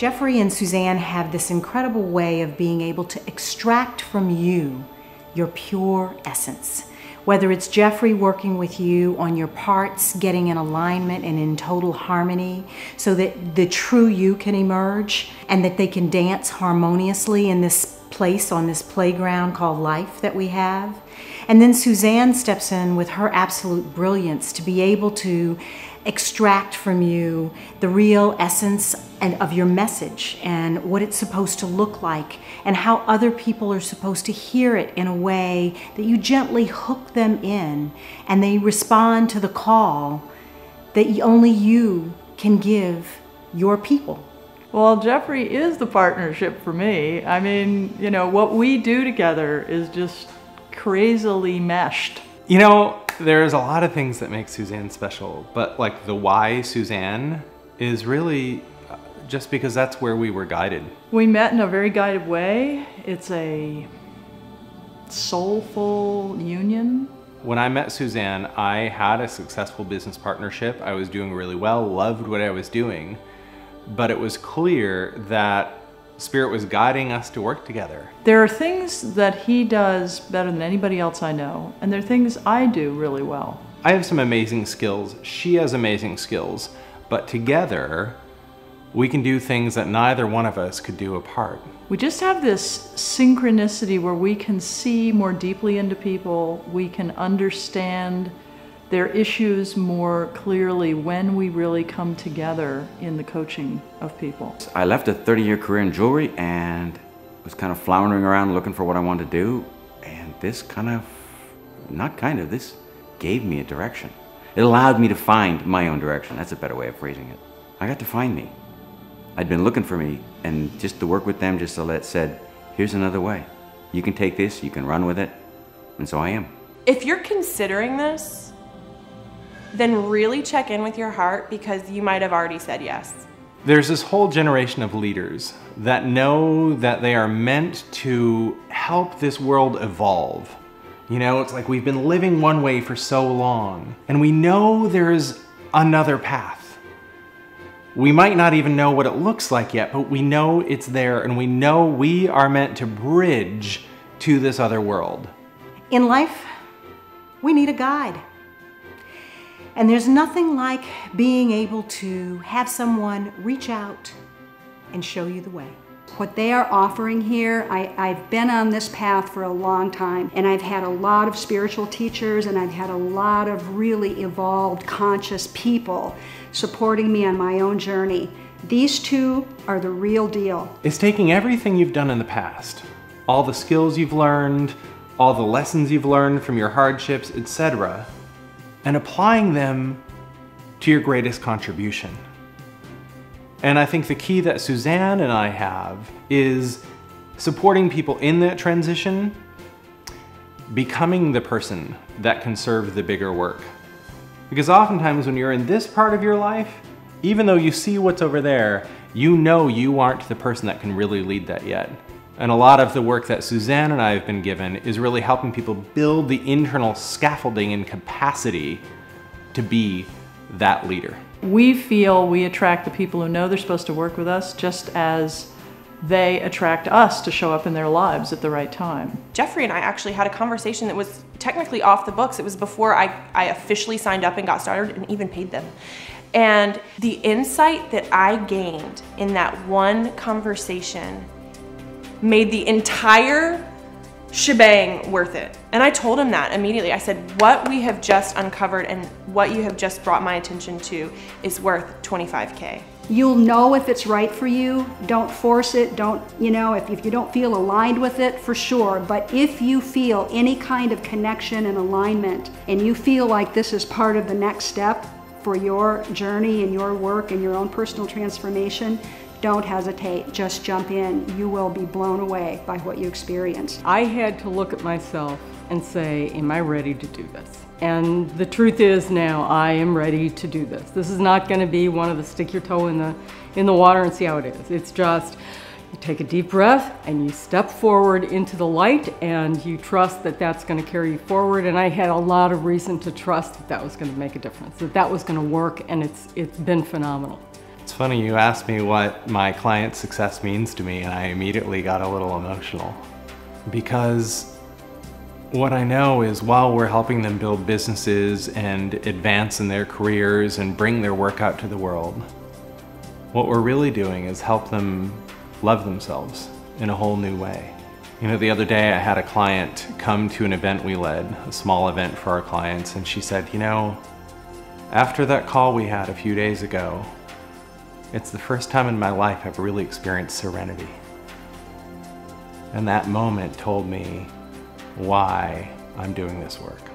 Jeffrey and Suzanne have this incredible way of being able to extract from you your pure essence. Whether it's Jeffrey working with you on your parts, getting in alignment and in total harmony so that the true you can emerge and that they can dance harmoniously in this place on this playground called life that we have. And then Suzanne steps in with her absolute brilliance to be able to extract from you the real essence of your message and what it's supposed to look like and how other people are supposed to hear it in a way that you gently hook them in and they respond to the call that only you can give your people. Well, Jeffrey is the partnership for me. I mean, you know, what we do together is just crazily meshed. You know, there's a lot of things that make Suzanne special, but like the why Suzanne is really just because that's where we were guided. We met in a very guided way. It's a soulful union. When I met Suzanne, I had a successful business partnership. I was doing really well, loved what I was doing, but it was clear that Spirit was guiding us to work together. There are things that he does better than anybody else I know, and there are things I do really well. I have some amazing skills. She has amazing skills, but together we can do things that neither one of us could do apart. We just have this synchronicity where we can see more deeply into people, we can understand their issues more clearly when we really come together in the coaching of people. I left a 30-year career in jewelry and was kind of floundering around looking for what I wanted to do, and this this gave me a direction. It allowed me to find my own direction. That's a better way of phrasing it. I got to find me. I'd been looking for me, and just to work with them just said, here's another way. You can take this, you can run with it, and so I am. If you're considering this, then really check in with your heart because you might have already said yes. There's this whole generation of leaders that know that they are meant to help this world evolve. You know, it's like we've been living one way for so long, and we know there's another path. We might not even know what it looks like yet, but we know it's there, and we know we are meant to bridge to this other world. In life, we need a guide. And there's nothing like being able to have someone reach out and show you the way. What they are offering here, I've been on this path for a long time, and I've had a lot of spiritual teachers, and I've had a lot of really evolved, conscious people supporting me on my own journey. These two are the real deal. It's taking everything you've done in the past, all the skills you've learned, all the lessons you've learned from your hardships, etc., and applying them to your greatest contribution. And I think the key that Suzanne and I have is supporting people in that transition, becoming the person that can serve the bigger work. Because oftentimes when you're in this part of your life, even though you see what's over there, you know you aren't the person that can really lead that yet. And a lot of the work that Suzanne and I have been given is really helping people build the internal scaffolding and capacity to be that leader. We feel we attract the people who know they're supposed to work with us just as they attract us to show up in their lives at the right time. Jeffrey and I actually had a conversation that was technically off the books. It was before I officially signed up and got started and even paid them. And the insight that I gained in that one conversation made the entire shebang worth it. And I told him that immediately. I said, what we have just uncovered and what you have just brought my attention to is worth $25K. You'll know if it's right for you. Don't force it. Don't, if you don't feel aligned with it, for sure. But if you feel any kind of connection and alignment, and you feel like this is part of the next step for your journey and your work and your own personal transformation, don't hesitate, just jump in. You will be blown away by what you experience. I had to look at myself and say, am I ready to do this? And the truth is now I am ready to do this. This is not going to be one of the stick your toe in the water and see how it is. It's just you take a deep breath and you step forward into the light and you trust that that's going to carry you forward. And I had a lot of reason to trust that that was going to make a difference, that that was going to work, and it's been phenomenal. It's funny, you asked me what my client success means to me, and I immediately got a little emotional. Because what I know is while we're helping them build businesses and advance in their careers and bring their work out to the world, what we're really doing is help them love themselves in a whole new way. You know, the other day I had a client come to an event we led, a small event for our clients, and she said, you know, after that call we had a few days ago, it's the first time in my life I've really experienced serenity. And that moment told me why I'm doing this work.